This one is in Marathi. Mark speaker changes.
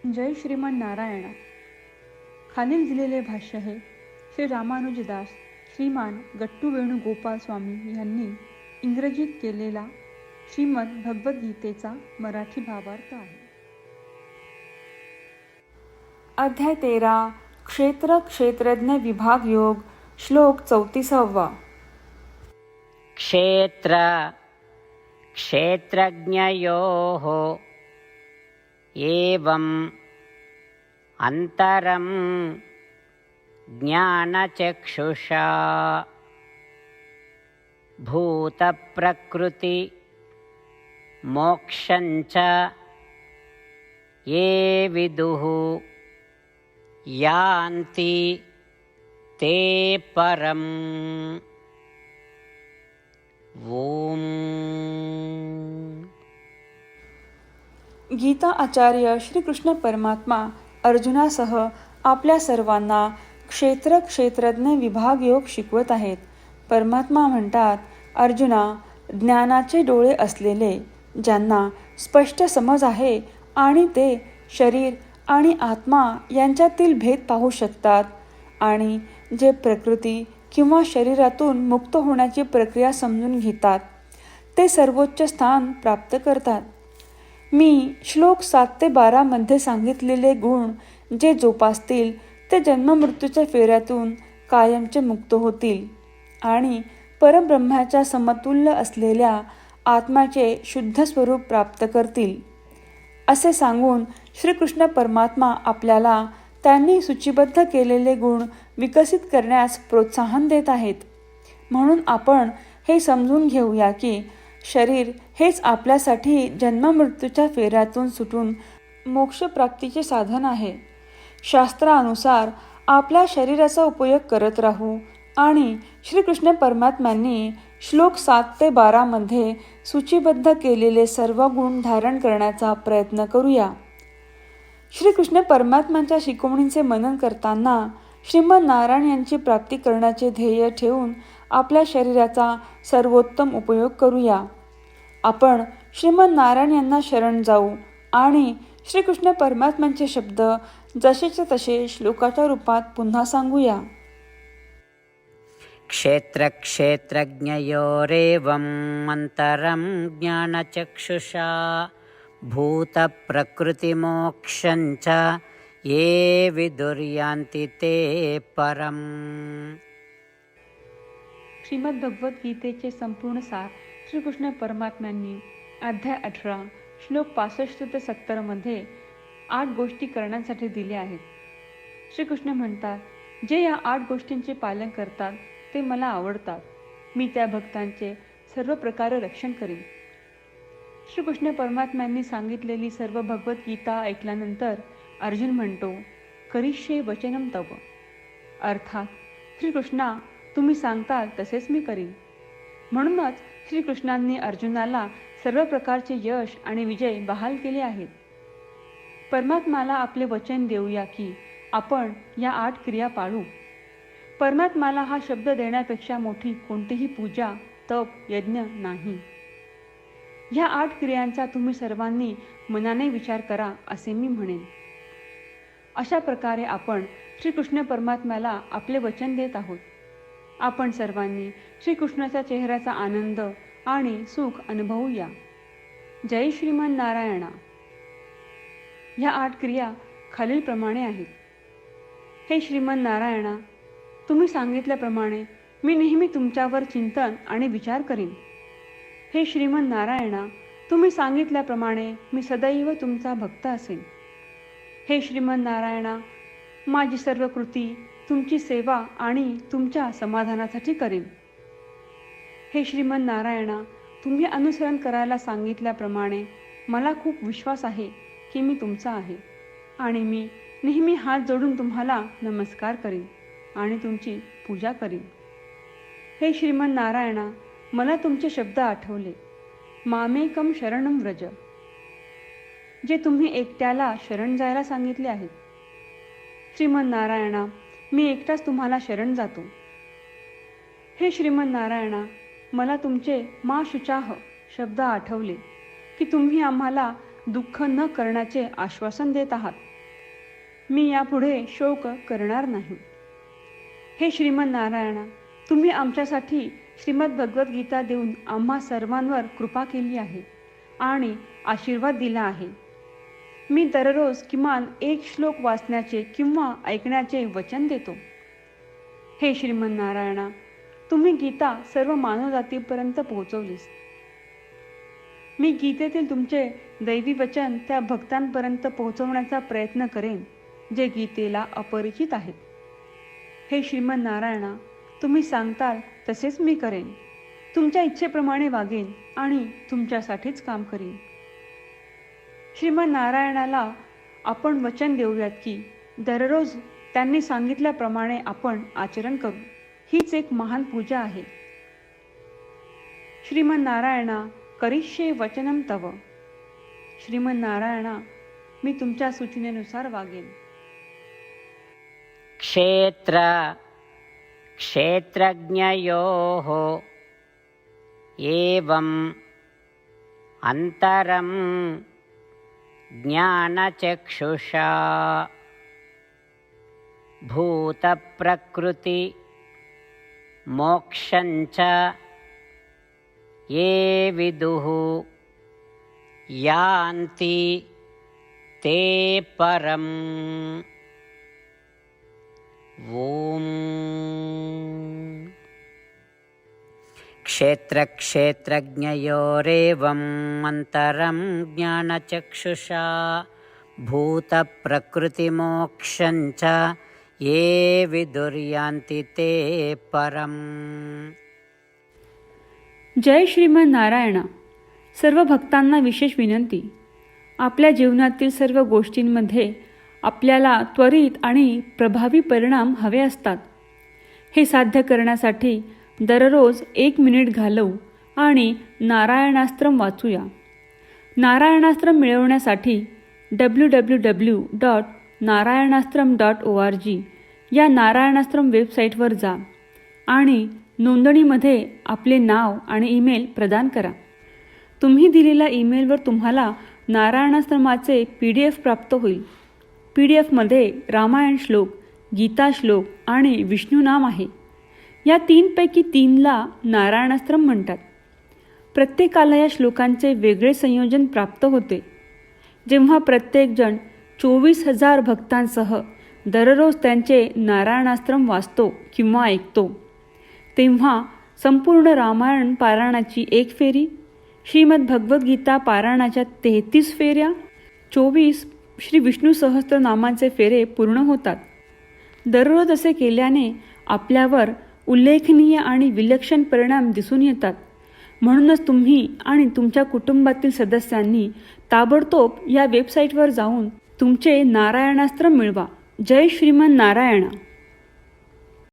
Speaker 1: जय श्रीमान नारायणा. खालील दिलेले भाष्य हे श्री रामानुजदास श्रीमान गट्टू वेणुगोपाल स्वामी यांनी इंग्रजीत केलेला श्रीमद भगवद्गीतेचा मराठी भावार्थ आहे. अध्याय 13 क्षेत्र क्षेत्रज्ञ विभाग योग. श्लोक 34.
Speaker 2: क्षेत्र क्षेत्रज्ञयोः एवं अंतरं ज्ञानचक्षुषा भूतप्रकृति मोक्षञ्च ये विदुः यान्ति ते परम्. ओम.
Speaker 1: गीता आचार्य श्रीकृष्ण परमात्मा अर्जुनासह आपल्या सर्वांना क्षेत्र क्षेत्रज्ञ विभाग योग शिकवत आहेत. परमात्मा म्हणतात, अर्जुना, ज्ञानाचे डोळे असलेले ज्यांना स्पष्ट समज आहे आणि ते शरीर आणि आत्मा यांच्यातील भेद पाहू शकतात आणि जे प्रकृती किंवा शरीरातून मुक्त होण्याची प्रक्रिया समजून घेतात, ते सर्वोच्च स्थान प्राप्त करतात. मी श्लोक 7 ते 12 मध्ये सांगितलेले गुण जे जोपासतील ते जन्ममृत्यूच्या फेऱ्यातून कायमचे मुक्त होतील आणि परब्रह्माच्या समतुल्य असलेल्या आत्म्याचे शुद्ध स्वरूप प्राप्त करतील, असे सांगून श्रीकृष्ण परमात्मा आपल्याला त्यांनी सूचीबद्ध केलेले गुण विकसित करण्यास प्रोत्साहन देत आहेत. म्हणून आपण हे समजून घेऊया की शरीर हेच आपल्यासाठी जन्ममृत्यूच्या फेऱ्यातून सुटून मोक्षप्राप्तीचे साधन आहे. शास्त्रानुसार आपल्या शरीराचा उपयोग करत राहू आणि श्रीकृष्ण परमात्म्यांनी श्लोक 7 ते 12 मध्ये सूचीबद्ध केलेले सर्व गुण धारण करण्याचा प्रयत्न करूया. श्रीकृष्ण परमात्म्यांच्या शिकवणींचे मनन करताना श्रीमन नारायण यांची प्राप्ती करण्याचे ध्येय ठेवून आपल्या शरीराचा सर्वोत्तम उपयोग करूया. आपण श्रीमन नारायण यांना शरण जाऊ आणि श्रीकृष्ण परमात्म्यांचे शब्द जसेच्या तसे श्लोकाच्या रूपात पुन्हा सांगूया.
Speaker 2: क्षेत्र क्षेत्रज्ञयोरेवम् अंतरं ज्ञानचक्षुषा भूतप्रकृतिमोक्षञ्च ये विदुर्यान्ति ते परम्.
Speaker 1: श्रीमद भगवद्गीतेचे संपूर्ण सार श्रीकृष्ण परमात्म्यांनी अध्याय 18 श्लोक 65 ते 70 मध्ये 8 गोष्टी करण्यासाठी दिल्या आहेत. श्रीकृष्ण म्हणतात, जे या 8 गोष्टींचे पालन करतात ते मला आवडतात. मी त्या भक्तांचे सर्व प्रकारे रक्षण करीन. श्रीकृष्ण परमात्म्यांनी सांगितलेली सर्व भगवद्गीता ऐकल्यानंतर अर्जुन म्हणतो, करिष्ये वचनम तव. अर्थात, श्रीकृष्णा, तुम्ही सांगताल तसेच मी करीन. म्हणूनच श्रीकृष्णांनी अर्जुनाला सर्व प्रकारचे यश आणि विजय बहाल केले आहेत. परमात्म्याला आपले वचन देऊया की आपण या 8 क्रिया पाळू. परमात्म्याला हा शब्द देण्यापेक्षा मोठी कोणतीही पूजा, तप, यज्ञ नाही. ह्या 8 क्रियांचा तुम्ही सर्वांनी मनाने विचार करा असे मी म्हणेन. अशा प्रकारे आपण श्रीकृष्ण परमात्म्याला आपले वचन देत आहोत. आपण सर्वांनी श्रीकृष्णाच्या चेहऱ्याचा आनंद आणि सुख अनुभवूया. जय श्रीमान नारायणा. ह्या 8 क्रिया खालीलप्रमाणे आहेत. हे श्रीमान नारायणा, तुम्ही सांगितल्याप्रमाणे मी नेहमी तुमच्यावर चिंतन आणि विचार करीन. हे श्रीमान नारायणा, तुम्ही सांगितल्याप्रमाणे मी सदैव तुमचा भक्त असेन. हे श्रीमान नारायणा, माझी सर्व कृती तुमची सेवा आणि तुमच्या समाधानासाठी करेन. हे श्रीमान नारायणा, तुम्ही अनुसरण करायला सांगितल्याप्रमाणे मला खूप विश्वास आहे की मी तुमचा आहे आणि मी नेहमी हात जोडून तुम्हाला नमस्कार करीन आणि तुमची पूजा करीन. हे श्रीमान नारायणा, मला तुमचे शब्द आठवले. मामेकम शरणम व्रज, जे तुम्ही एकट्याला शरण जायला सांगितले आहेत. श्रीमन नारायणा, मी एकटाच तुम्हाला शरण जातो. हे श्रीमन नारायणा, मला तुमचे मा शुचाह शब्द आठवले की तुम्ही आम्हाला दुःख न करण्याचे आश्वासन देत आहात. मी यापुढे शोक करणार नाही. हे श्रीमन नारायणा, तुम्ही आमच्यासाठी श्रीमद भगवद्गीता देऊन आम्हा सर्वांवर कृपा केली आहे आणि आशीर्वाद दिला आहे. मी दररोज किमान एक श्लोक वाचण्याचे किंवा ऐकण्याचे वचन देतो. हे श्रीमन नारायणा, तुम्ही गीता सर्व मानवजातीपर्यंत पोहोचवलीस. मी गीतेतील तुमचे दैवी वचन त्या भक्तांपर्यंत पोहोचवण्याचा प्रयत्न करेन जे गीतेला अपरिचित आहेत. हे श्रीमन नारायणा, तुम्ही सांगताल तसेच मी करेन. तुमच्या इच्छेप्रमाणे वागेन आणि तुमच्यासाठीच काम करीन. श्रीमन नारायणाला आपण वचन देऊयात की दररोज त्यांनी सांगितल्याप्रमाणे आपण आचरण करू. हीच एक महान पूजा आहे. श्रीमन नारायणा, करिष्ये वचनम तव. श्रीमन नारायणा, मी तुमच्या सूचनेनुसार वागेन.
Speaker 2: क्षेत्रज्ञयोः एवम् अन्तरं ज्ञानचक्षुषा भूतप्रकृति मोक्षञ्च ये विदुः यान्ति ते परम्. ओम. क्षेत्रक्षेत्रज्ञयोरेवम् अन्तरं ज्ञानचक्षुषा भूतप्रकृतिमोक्षञ्च ये विदुर्यान्ति ते परम्.
Speaker 1: जय श्रीमन नारायणा. सर्व भक्तांना विशेष विनंती. आपल्या जीवनातील सर्व गोष्टींमध्ये आपल्याला त्वरित आणि प्रभावी परिणाम हवे असतात. हे साध्य करण्यासाठी दररोज 1 मिनिट घालवू आणि नारायणास्त्रम वाचूया. नारायणास्त्रम मिळवण्यासाठी www.narayanaastram.org या नारायणास्त्रम वेबसाईटवर जा आणि नोंदणीमध्ये आपले नाव आणि ईमेल प्रदान करा. तुम्ही दिलेल्या ईमेलवर तुम्हाला नारायणास्त्रमाचे PDF प्राप्त होईल. PDFमध्ये रामायण श्लोक, गीता श्लोक आणि विष्णू नाम आहे. या 3पैकी 3ला नारायणास्त्रम म्हणतात. प्रत्येकाला या श्लोकांचे वेगळे संयोजन प्राप्त होते. जेव्हा प्रत्येकजण 24,000 भक्तांसह दररोज त्यांचे नारायणास्त्रम वाचतो किंवा ऐकतो, तेव्हा संपूर्ण रामायण पारायणाची 1 फेरी, श्रीमद भगवद्गीता पारायणाच्या 33 फेऱ्या, 24 श्री विष्णू सहस्त्रनामांचे फेरे पूर्ण होतात. दररोज असे केल्याने आपल्यावर उल्लेखनीय आणि विलक्षण परिणाम दिसून येतात. म्हणूनच तुम्ही आणि तुमच्या कुटुंबातील सदस्यांनी ताबडतोब या वेबसाईटवर जाऊन तुमचे नारायणास्त्र मिळवा. जय श्रीमन नारायणा.